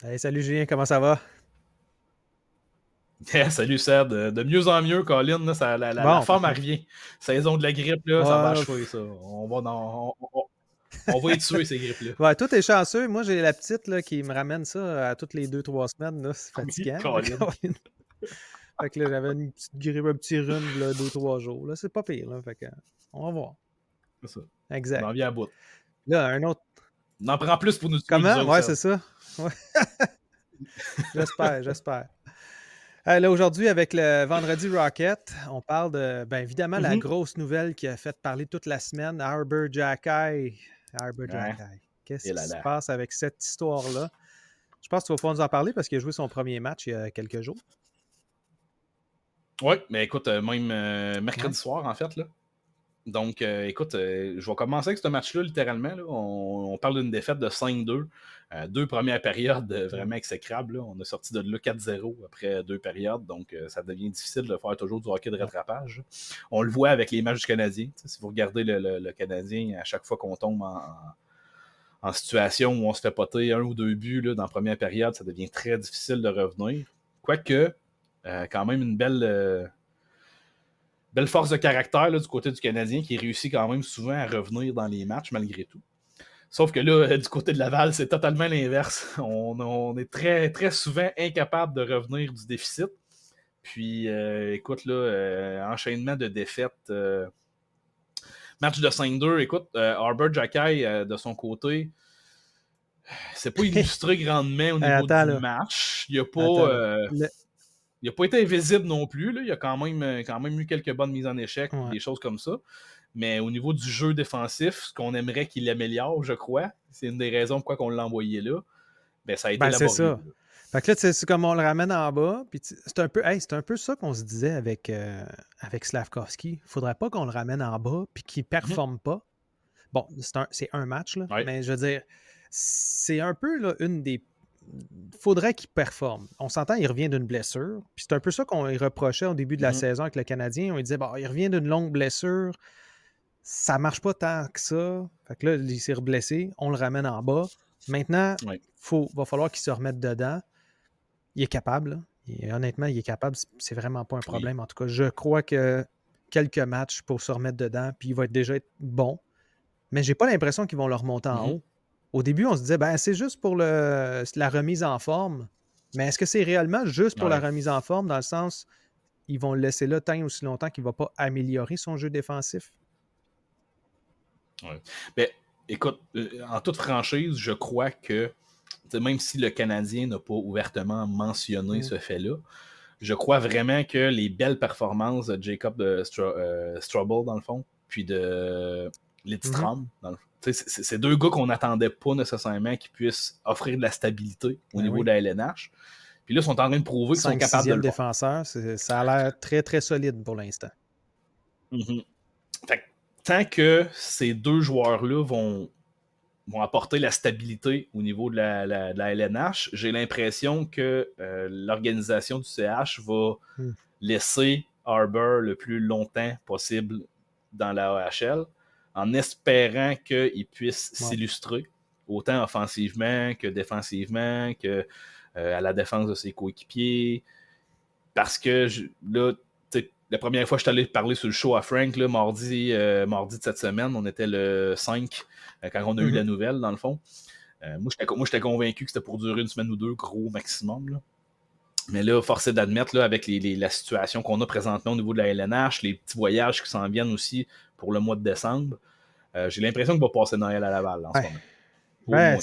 Hey, salut Julien, comment ça va? Salut Seb, de mieux en mieux, Colin, là, la Bon, forme elle parfait. revient. Saison de la grippe, là, ça va Ouais, achever ça. On va y tuer ces grippes-là. ouais, toi, t'es chanceux. Moi, j'ai la petite là, qui me ramène ça à toutes les 2, 3 semaines. Là. C'est Oui, fatigant. Là, Colin. fait que là, j'avais une petite grippe, un petit rhume, là, 2, 3 jours. Là, c'est pas pire. Là, fait que, on va voir. C'est ça. On Exact. en vient à bout. Là, un autre. On en prend plus pour nous tuer, nous Comment? autres, Ouais, Seb. c'est ça. Ouais, j'espère, j'espère. Là, aujourd'hui, avec le Vendredi Rocket, on parle de, ben, évidemment, la Mhm. grosse nouvelle qui a fait parler toute la semaine, Arbor Jackay. Arbor Ouais. Jackay. Qu'est-ce Et qui là se là. passe avec cette histoire-là? Je pense que tu vas pouvoir nous en parler parce qu'il a joué son premier match il y a quelques jours. Ouais, mais écoute, même Ouais. mercredi soir, en fait, là. Donc, écoute, je vais commencer avec ce match-là, littéralement. Là. On parle d'une défaite de 5-2. Deux premières périodes Mm. vraiment exécrables. Là. On est sorti de là 4-0 après deux périodes. Donc, ça devient difficile de faire toujours du hockey de Ouais. rattrapage. On le voit avec les matchs du Canadien. Tu sais, si vous regardez le Canadien, à chaque fois qu'on tombe en situation où on se fait poter un ou deux buts là, dans la première période, ça devient très difficile de revenir. Quoique, quand même une belle force de caractère là, du côté du Canadien qui réussit quand même souvent à revenir dans les matchs malgré tout. Sauf que là, du côté de Laval, c'est totalement l'inverse. On est très, très souvent incapable de revenir du déficit. Puis, écoute, là, enchaînement de défaites. Match de 5-2. Écoute, Arbor Jackay, de son côté, c'est pas illustré grandement au niveau Attends, du là. match. Il a pas. Attends, là. Il n'a pas été invisible non plus. Là. Il a quand même eu quelques bonnes mises en échec et Ouais. des choses comme ça. Mais au niveau du jeu défensif, ce qu'on aimerait qu'il améliore, je crois, c'est une des raisons pourquoi on l'a envoyé là, ben, ça a été Ben, c'est laborieux. ça. Là. Fait que là, c'est comme on le ramène en bas. Puis c'est un peu, hey, c'est un peu ça qu'on se disait avec Slavkovski. Faudrait pas qu'on le ramène en bas puis qu'il Mhm. performe pas. Bon, c'est un match, là, Ouais. mais je veux dire, c'est un peu là, une des. Faudrait qu'il performe. On s'entend, il revient d'une blessure. Puis c'est un peu ça qu'on lui reprochait au début de la Mhm. saison avec le Canadien. On lui disait, bon, il revient d'une longue blessure. Ça marche pas tant que ça. Fait que là, il s'est reblessé. On le ramène en bas. Maintenant, Ouais. va falloir qu'il se remette dedans. Il est capable. Là. Honnêtement, il est capable. C'est vraiment pas un Oui. problème. En tout cas, je crois que quelques matchs pour se remettre dedans, puis il va déjà être bon. Mais j'ai pas l'impression qu'ils vont le remonter en Mhm. haut. Au début, on se disait, ben, c'est juste pour la remise en forme. Mais est-ce que c'est réellement juste pour la Ouais. remise en forme, dans le sens, ils vont le laisser là tant et aussi longtemps qu'il ne va pas améliorer son jeu défensif? Ouais. Ben, écoute, en toute franchise, je crois que même si le Canadien n'a pas ouvertement mentionné Mm. ce fait-là, je crois vraiment que les belles performances de Jacob Strubble, dans le fond, puis de Mhm. Lidstrom, dans le fond. C'est deux gars qu'on n'attendait pas nécessairement qui puissent offrir de la stabilité au Ben niveau oui. de la LNH. Puis là, ils sont en train de prouver qu'ils sont Cinq capables de sixième le faire. défenseur, ça a l'air très, très solide pour l'instant. Mhm. Fait que, tant que ces deux joueurs-là vont apporter la stabilité au niveau de la LNH, j'ai l'impression que l'organisation du CH va Mm. laisser Arbor le plus longtemps possible dans la AHL, en espérant qu'il puisse Ouais. s'illustrer, autant offensivement que défensivement, que à la défense de ses coéquipiers. Parce que là, la première fois que je suis allé parler sur le show à Frank, là, mardi de cette semaine, on était le 5 quand on a eu la Mhm. nouvelle, dans le fond. Moi, j'étais convaincu que c'était pour durer une semaine ou deux, gros maximum. Là. Mais là, force est d'admettre, là, avec la situation qu'on a présentement au niveau de la LNH, les petits voyages qui s'en viennent aussi pour le mois de décembre, j'ai l'impression qu'il va passer Noël à Laval en ce Ouais. moment. Au Ben, moins.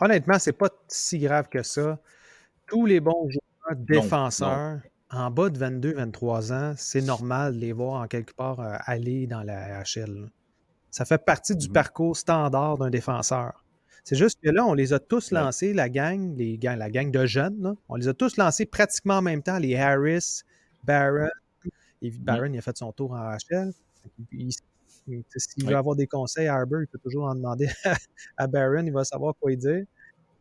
honnêtement, c'est pas si grave que ça. Tous les bons joueurs Non, non. défenseurs en bas de 22, 23 ans, c'est normal de les voir en quelque part aller dans la AHL. Là. Ça fait partie du Mhm. parcours standard d'un défenseur. C'est juste que là, on les a tous Ouais. lancés, la gang de jeunes, là, on les a tous lancés pratiquement en même temps, les Harris, Barron. Et Mhm. Barron, il a fait son tour en AHL. S'il veut Oui. avoir des conseils à Harbour, il peut toujours en demander à Barron, il va savoir quoi lui dire.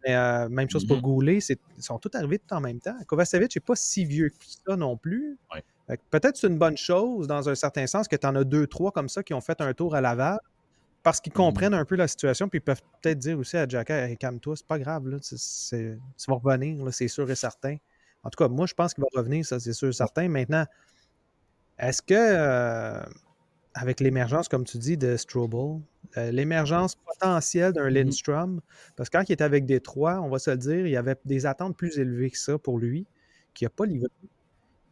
Mais même chose pour Mhm. Goulet, ils sont tous arrivés tout en même temps. Kovacevic n'est pas si vieux que ça non plus. Ouais. Peut-être c'est une bonne chose dans un certain sens que tu en as deux, trois comme ça qui ont fait un tour à Laval. parce qu'ils comprennent un peu la situation, puis ils peuvent peut-être dire aussi à Jacka, hey, calme-toi, c'est pas grave, là, tu vas revenir, là, c'est sûr et certain. En tout cas, moi, je pense qu'il va revenir, ça, c'est sûr et certain. Maintenant, est-ce que, avec l'émergence, comme tu dis, de Strobel, l'émergence potentielle d'un Lindstrom, parce que quand il était avec Détroit, on va se le dire, il y avait des attentes plus élevées que ça pour lui, qu'il n'a pas livré.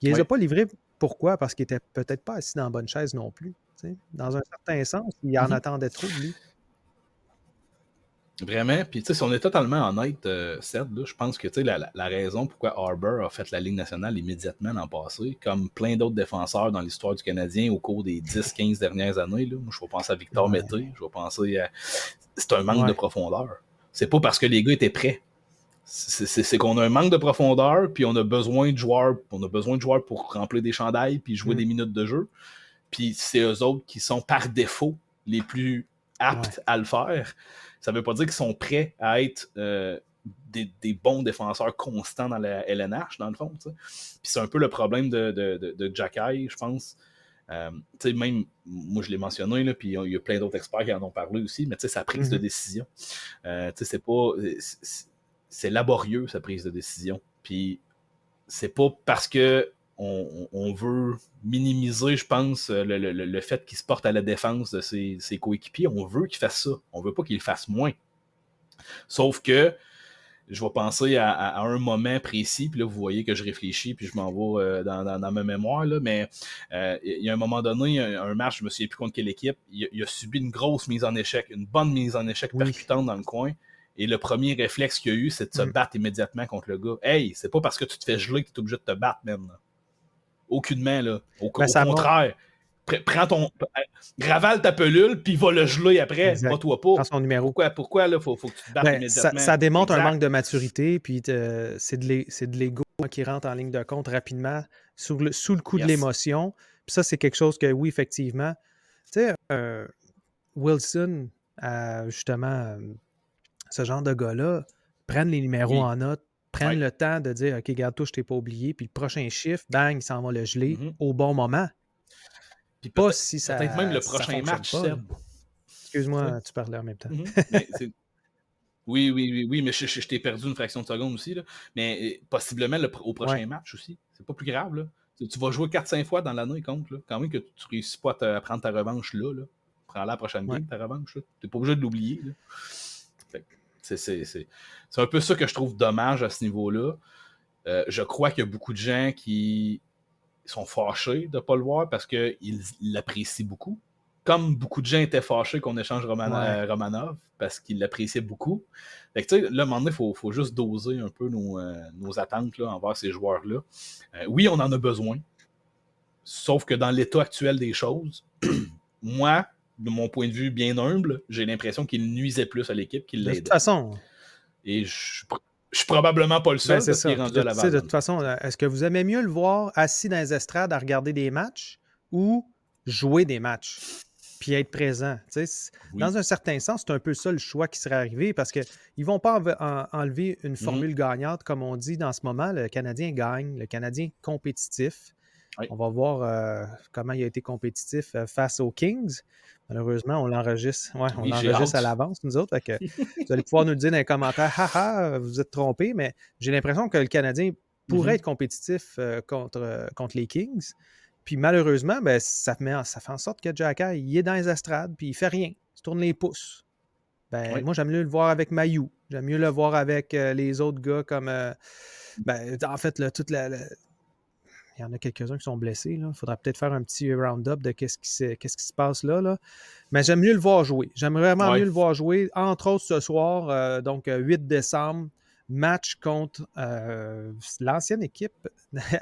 Il les a pas livrés. Pourquoi? Parce qu'il était peut-être pas assis dans la bonne chaise non plus. T'sais. Dans un certain sens, il en attendait trop de lui. Vraiment. Puis, tu sais, si on est totalement honnête, Seth, là, je pense que la raison pourquoi Harbour a fait la Ligue nationale immédiatement l'an passé, comme plein d'autres défenseurs dans l'histoire du Canadien au cours des 10-15 dernières années, là, moi, je vais penser à Victor Mété, je vais penser à. C'est un manque de profondeur. C'est pas parce que les gars étaient prêts. C'est qu'on a un manque de profondeur, puis on a besoin de joueurs pour remplir des chandails, puis jouer des minutes de jeu. Puis c'est eux autres qui sont par défaut les plus aptes à le faire. Ça veut pas dire qu'ils sont prêts à être des bons défenseurs constants dans la LNH, dans le fond. T'sais. Puis c'est un peu le problème de Jacky, je pense. Même, moi je l'ai mentionné, là, puis il y a plein d'autres experts qui en ont parlé aussi, mais sa prise de décision. C'est pas. C'est laborieux, sa prise de décision. Puis c'est pas parce que on veut minimiser, je pense, le fait qu'il se porte à la défense de ses coéquipiers. On veut qu'il fasse ça. On veut pas qu'il le fasse moins. Sauf que je vais penser à un moment précis, puis là, vous voyez que je réfléchis, puis je m'en vais dans ma mémoire, là, mais il y a un moment donné, un match, je me souviens plus contre quelle équipe, il a subi une grosse mise en échec, une bonne mise en échec percutante dans le coin, et le premier réflexe qu'il y a eu, c'est de se battre immédiatement contre le gars. Hey, c'est pas parce que tu te fais geler que tu es obligé de te battre, même. Là. Aucunement, là. Au contraire. Prends ton. Ravale ta pelule, puis va le geler après. Bats-toi pas. Prends son numéro. Pourquoi là, faut que tu te battes immédiatement? Ça démontre un manque de maturité, puis c'est de l'ego qui rentre en ligne de compte rapidement, sous le coup de l'émotion. Puis ça, c'est quelque chose que, oui, effectivement. Tu sais, Wilson, justement, ce genre de gars-là, prennent les numéros en note, prennent le temps de dire, OK, garde-toi, je t'ai pas oublié, puis le prochain chiffre, bang, il s'en va le geler au bon moment. Puis pas si ça. Peut-être même le prochain match, Seb. Excuse-moi, tu parlais en même temps. Oui, mais je t'ai perdu une fraction de seconde aussi. Là. Mais possiblement au prochain match aussi. C'est pas plus grave. Là. Tu vas jouer 4-5 fois dans l'année, compte. Là. Quand même que tu réussis pas à prendre ta revanche là. Prends-la la prochaine game, ta revanche. Tu n'es pas obligé de l'oublier. C'est un peu ça que je trouve dommage à ce niveau-là. Je crois qu'il y a beaucoup de gens qui sont fâchés de ne pas le voir parce qu'ils l'apprécient beaucoup. Comme beaucoup de gens étaient fâchés qu'on échange Romanov parce qu'ils l'appréciaient beaucoup. Fait que, là, à un moment donné, il faut juste doser un peu nos attentes là, envers ces joueurs-là. Oui, on en a besoin. Sauf que dans l'état actuel des choses, moi, de mon point de vue bien humble, j'ai l'impression qu'il nuisait plus à l'équipe qu'il l'aidait. De toute façon. Et je suis probablement pas le seul parce qu'il est rendu à Laval. De toute façon, est-ce que vous aimez mieux le voir assis dans les estrades à regarder des matchs ou jouer des matchs puis être présent? Dans un certain sens, c'est un peu ça le choix qui serait arrivé parce qu'ils ne vont pas enlever une formule gagnante, comme on dit dans ce moment. Le Canadien gagne, le Canadien compétitif. On va voir comment il a été compétitif face aux Kings. Malheureusement, on l'enregistre à l'avance, nous autres. Que vous allez pouvoir nous le dire dans les commentaires. Haha, vous êtes trompés, mais j'ai l'impression que le Canadien pourrait être compétitif contre les Kings. Puis malheureusement, ça fait en sorte que Jacky, il est dans les estrades, puis il fait rien. Il se tourne les pouces. Moi, j'aime mieux le voir avec Mailloux. J'aime mieux le voir avec les autres gars comme. En fait, toute la il y en a quelques-uns qui sont blessés. Il faudra peut-être faire un petit round-up de qu'est-ce qui se passe là. Mais j'aime mieux le voir jouer. J'aimerais vraiment mieux le voir jouer. Entre autres, ce soir, donc 8 décembre, match contre l'ancienne équipe,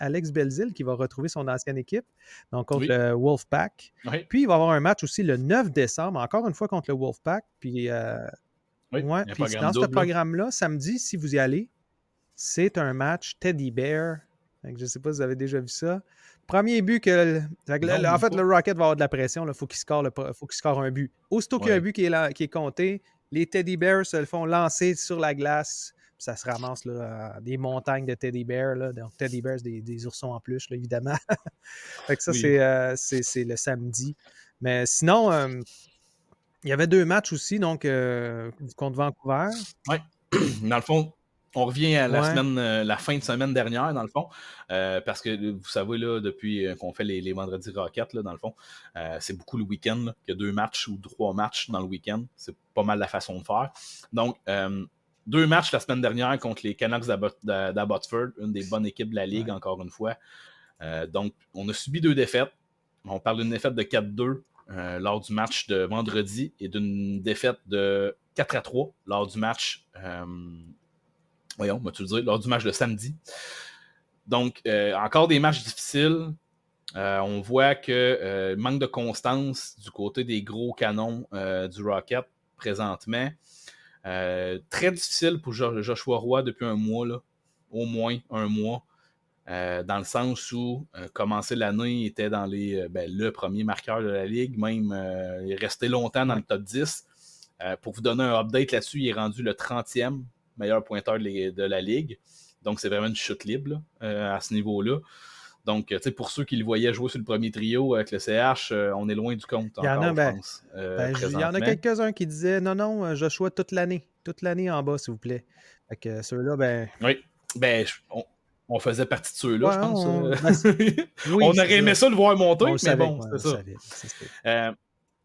Alex Belzile, qui va retrouver son ancienne équipe, donc contre le Wolfpack. Puis, il va y avoir un match aussi le 9 décembre, encore une fois contre le Wolfpack. Puis, puis dans ce programme-là, samedi, si vous y allez, c'est un match Teddy Bear. Je ne sais pas si vous avez déjà vu ça. Premier but que. En fait, le Rocket va avoir de la pression. Il faut qu'il score un but. Aussitôt qu'il y a un but qui est compté, les Teddy Bears se le font lancer sur la glace. Puis ça se ramasse là, des montagnes de Teddy Bears. Là. Donc, Teddy Bears, des oursons en plus, là, évidemment. Fait que ça, c'est le samedi. Mais sinon, Il y avait 2 matchs aussi, donc contre Vancouver. Ouais. Dans le fond, on revient à Ouais. la fin de semaine dernière, dans le fond, parce que vous savez, là, depuis qu'on fait les vendredis Rocket, là, dans le fond, c'est beaucoup le week-end, là, qu'il y a 2 matchs ou 3 matchs dans le week-end. C'est pas mal la façon de faire. Donc, 2 matchs la semaine dernière contre les Canucks d'Abbotsford, une des bonnes équipes de la Ligue, Ouais. encore une fois. Donc, on a subi 2 défaites. On parle d'une défaite de 4-2 lors du match de vendredi et d'une défaite de 4-3 lors du match, lors du match de samedi. Donc, encore des matchs difficiles. On voit que manque de constance du côté des gros canons du Rocket présentement. Très difficile pour Joshua Roy depuis un mois, là, au moins un mois. Dans le sens où commencer l'année, il était dans le premier marqueur de la Ligue, même il est resté longtemps dans le top 10. Pour vous donner un update là-dessus, il est rendu le 30e meilleur pointeur de la Ligue. Donc, c'est vraiment une chute libre là, à ce niveau-là. Donc, pour ceux qui le voyaient jouer sur le premier trio avec le CH, on est loin du compte Il y en a, encore, je pense, il y en a présentement. quelques-uns qui disaient non, Joshua toute l'année en bas, s'il vous plaît. Fait que ceux-là, Oui, on faisait partie de ceux-là, ouais, je pense. oui, On c'est aurait ça. aimé ça le voir On monter, le mais savait, bon, ouais, c'est on le ça. savait, c'est sûr.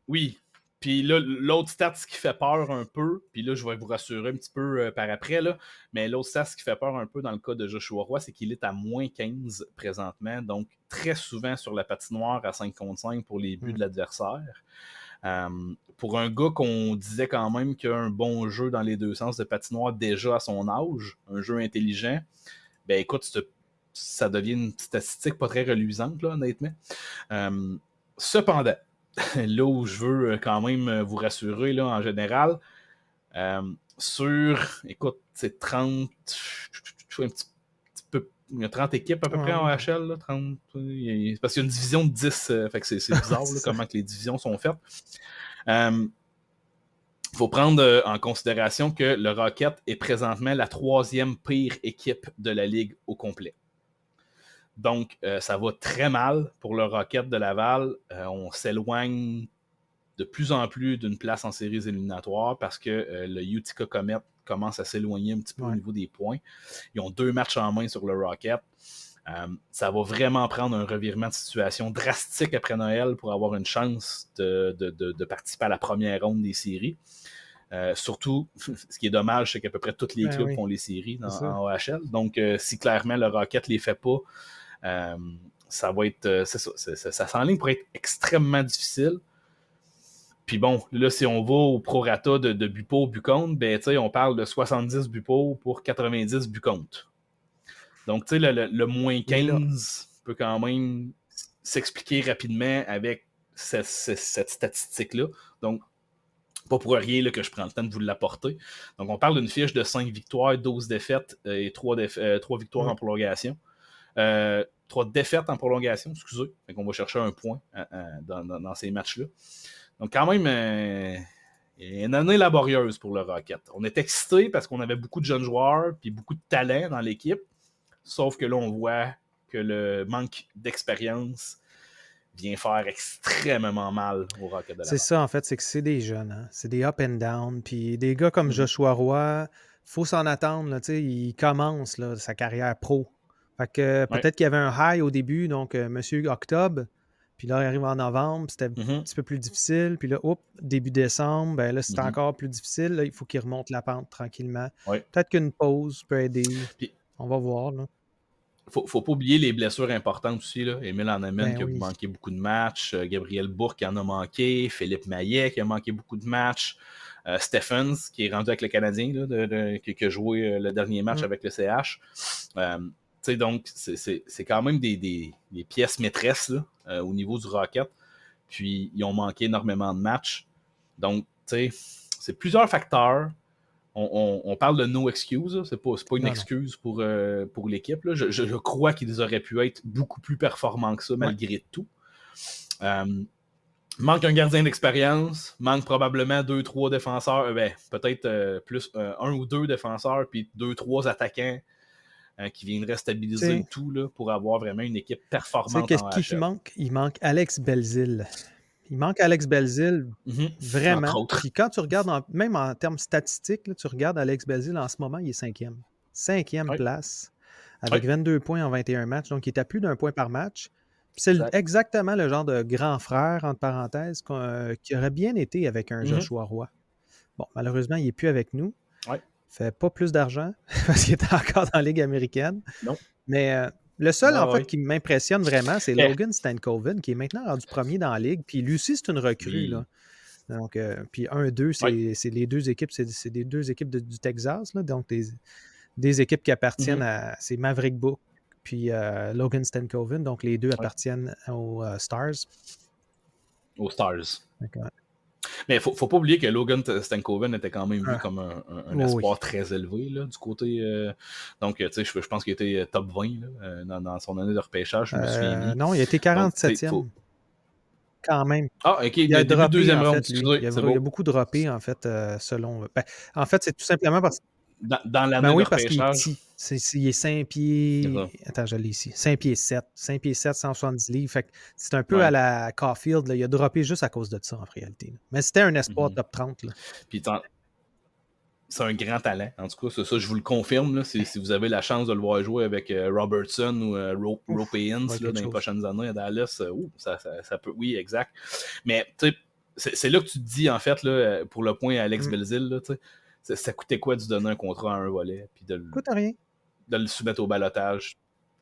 Oui. Puis là, l'autre stat qui fait peur un peu, puis là, je vais vous rassurer un petit peu par après, là, mais l'autre stat qui fait peur un peu dans le cas de Joshua Roy, c'est qu'il est à moins 15 présentement, donc très souvent sur la patinoire à 5 contre 5 pour les buts de l'adversaire. Pour un gars qu'on disait quand même qu'il a un bon jeu dans les deux sens de patinoire déjà à son âge, un jeu intelligent, ben écoute, ça devient une statistique pas très reluisante, là, honnêtement. Cependant, là où je veux quand même vous rassurer, là, en général, écoute, c'est 30, un petit peu, il y a 30 équipes à peu près en Ouais. HL, là, 30, parce qu'il y a une division de 10, fait que c'est bizarre C'est là, ça. comment que les divisions sont faites. Il faut prendre en considération que le Rocket est présentement la 3e pire équipe de la Ligue au complet. Donc, ça va très mal pour le Rocket de Laval. On s'éloigne de plus en plus d'une place en séries éliminatoires parce que le Utica Comet commence à s'éloigner un petit peu au niveau des points. Ils ont 2 matchs en main sur le Rocket. Ça va vraiment prendre un revirement de situation drastique après Noël pour avoir une chance de participer à la première ronde des séries. Surtout, ce qui est dommage, c'est qu'à peu près tous les clubs font les séries en OHL. Donc, si clairement le Rocket ne les fait pas, ça va être. Ça s'enligne pour être extrêmement difficile. Puis bon, là, si on va au prorata de buts pour, buts contre, ben, on parle de 70 buts pour 90 buts contre. Donc, tu sais, le moins 15 peut quand même s'expliquer rapidement avec cette statistique-là. Donc, pas pour rien là, que je prends le temps de vous l'apporter. Donc, on parle d'une fiche de 5 victoires, 12 défaites et 3 victoires en prolongation. 3 défaites en prolongation, excusez. Fait qu'on va chercher un point dans ces matchs-là. Donc, quand même, une année laborieuse pour le Rocket. On est excités parce qu'on avait beaucoup de jeunes joueurs puis beaucoup de talent dans l'équipe. Sauf que là, on voit que le manque d'expérience vient faire extrêmement mal au Rocket de Laval. C'est ça, en fait, c'est que c'est des jeunes. Hein? C'est des up and down. Puis des gars comme Joshua Roy, faut s'en attendre. Là, il commence là, sa carrière pro. Fait que peut-être qu'il y avait un high au début, donc Monsieur Octobre. Puis là, il arrive en novembre, c'était un petit peu plus difficile. Puis là, début décembre, ben là, c'est encore plus difficile. Là, il faut qu'il remonte la pente tranquillement. Peut-être qu'une pause peut aider. Puis, on va voir. Là. Faut pas oublier les blessures importantes aussi. Là. Émile Hanneman qui a manqué beaucoup de matchs. Gabriel Bourque qui en a manqué. Philippe Maillet qui a manqué beaucoup de matchs. Stephens qui est rendu avec le Canadien, là, qui a joué le dernier match avec le CH. Donc, c'est quand même des pièces maîtresses là, au niveau du Rocket. Puis, ils ont manqué énormément de matchs. Donc, c'est plusieurs facteurs. On parle de no excuse, c'est pas une excuse pour l'équipe. Je crois qu'ils auraient pu être beaucoup plus performants que ça, malgré tout. Manque un gardien d'expérience, manque probablement 2-3 défenseurs, peut-être plus 1 ou 2 défenseurs, puis 2-3 attaquants qui viendraient stabiliser le tout là, pour avoir vraiment une équipe performante en Qu'est-ce qui HL. manque? Il manque Alex Belzile. Il manque Alex Belzile, vraiment. Entre autres. Puis quand tu regardes, même en termes statistiques, là, tu regardes Alex Belzile en ce moment, il est 5e. 5e place, avec 22 points en 21 matchs. Donc, il est à plus d'1 point par match. C'est exactement le genre de grand frère, entre parenthèses, qui aurait bien été avec un Joshua Roy. Bon, malheureusement, il n'est plus avec nous. Ouais. Il ne fait pas plus d'argent parce qu'il est encore dans la Ligue américaine. Non. Mais le seul, en fait, qui m'impressionne vraiment, c'est Logan Stankoven, qui est maintenant rendu premier dans la Ligue. Puis lui aussi, c'est une recrue. Là. Donc, puis 1-2, c'est les deux équipes, c'est des deux équipes du Texas. Là, donc, des équipes qui appartiennent à... C'est Maverick Book puis Logan Stankoven. Donc, les deux appartiennent aux Stars. Aux Stars. D'accord. Mais il ne faut pas oublier que Logan Stankoven était quand même vu comme un espoir très élevé là, du côté. Donc, tu sais, je pense qu'il était top 20 là, dans son année de repêchage, je me souviens bien. Non, il a été 47e. Quand même. Ah, ok, il a début droppé, deuxième en round. fait, lui. Il a beaucoup droppé, en fait, selon. En fait, c'est tout simplement parce que. Dans l'année de parce qu'il est repêchage. petit. Il est 5 pieds. Attends, je l'ai ici. 5 pieds 7. 5 pieds 7, 170 livres. Fait que c'est un peu à la Caulfield. Là. Il a droppé juste à cause de ça, en réalité. Là. Mais c'était un espoir top 30. Là. Puis c'est un grand talent. En tout cas, ça je vous le confirme. Là, si vous avez la chance de le voir jouer avec Robertson ou Ropeans dans les prochaines années à Dallas, ça peut. Oui, exact. Mais tu sais, c'est là que tu te dis, en fait, là, pour le point à Alex Belzile, là, ça coûtait quoi de se donner un contrat à un volet puis coûte rien. De le soumettre au balotage?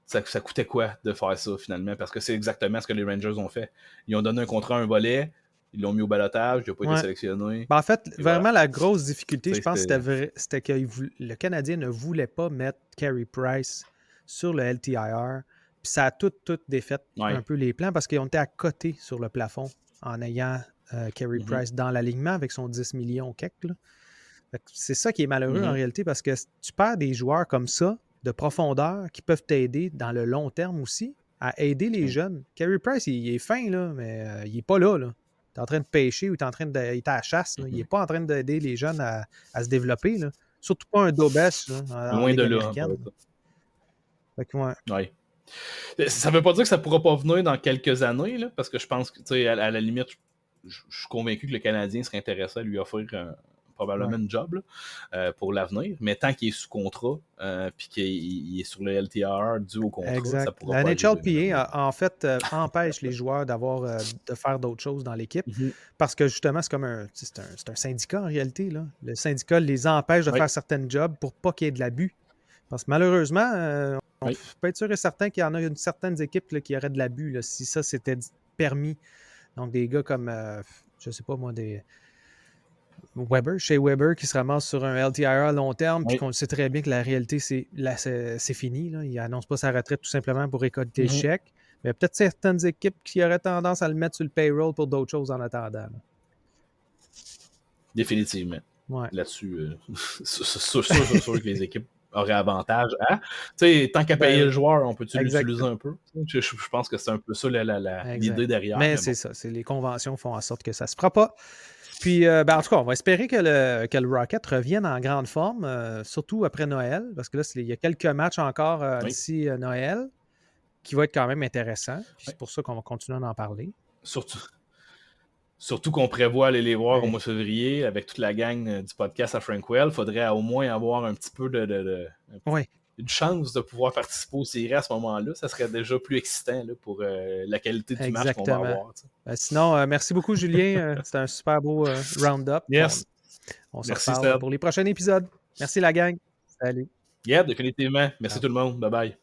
Ça coûtait quoi de faire ça finalement? Parce que c'est exactement ce que les Rangers ont fait. Ils ont donné un contrat à un volet, ils l'ont mis au balotage, il n'a pas été sélectionné. En fait, vraiment, la grosse difficulté, je pense, c'était que le Canadien ne voulait pas mettre Carey Price sur le LTIR. Puis ça a tout défait un peu les plans parce qu'ils ont été à côté sur le plafond en ayant Carey Price dans l'alignement avec son 10 millions quelque. C'est ça qui est malheureux en réalité parce que tu perds des joueurs comme ça, de profondeur, qui peuvent t'aider dans le long terme aussi, à aider les jeunes. Carey Price, il est fin, là, mais il n'est pas là. Tu es en train de pêcher ou il est à la chasse. Là. Il n'est pas en train d'aider les jeunes à se développer. Là. Surtout pas un Dobes. Loin de là. Ça ne veut pas dire que ça ne pourra pas venir dans quelques années, là, parce que je pense que, à la limite, je suis convaincu que le Canadien serait intéressé à lui offrir probablement une job là, pour l'avenir, mais tant qu'il est sous contrat puis qu'il est sur le LTR dû au contrat, ça pourra pas arriver. La NHLPA, en fait, empêche les joueurs de faire d'autres choses dans l'équipe parce que justement, c'est comme c'est un syndicat en réalité. Là. Le syndicat les empêche de faire certaines jobs pour pas qu'il y ait de l'abus. Parce que malheureusement, on peut être sûr et certain qu'il y en a certaines équipes là, qui auraient de l'abus là, si ça c'était permis. Donc, des gars comme, je sais pas moi, Shea Weber qui se ramasse sur un LTIR à long terme, puis qu'on sait très bien que la réalité, c'est fini. Là. Il n'annonce pas sa retraite tout simplement pour récolter le chèque. Mais il y a peut-être certaines équipes qui auraient tendance à le mettre sur le payroll pour d'autres choses en attendant. Là. Définitivement. Là-dessus, c'est sûr que les équipes auraient avantage. Hein? Tant qu'à payer le joueur, on peut-tu l'utiliser un peu? Je pense que c'est un peu ça l'idée derrière. Mais c'est ça. Les conventions font en sorte que ça ne se fera pas. Puis, en tout cas, on va espérer que le Rocket revienne en grande forme, surtout après Noël, parce que là, il y a quelques matchs encore d'ici Noël qui vont être quand même intéressants. C'est pour ça qu'on va continuer à en parler. Surtout qu'on prévoit aller les voir au mois de février avec toute la gang du podcast à Frankwell. Il faudrait au moins avoir un petit peu une chance de pouvoir participer aux séries à ce moment-là. Ça serait déjà plus excitant là, pour la qualité du match qu'on va avoir. Sinon, merci beaucoup, Julien. C'était un super beau round-up. Yes. On se reparle pour les prochains épisodes. Merci, la gang. Salut. Yeah, définitivement. Merci tout le monde. Bye-bye.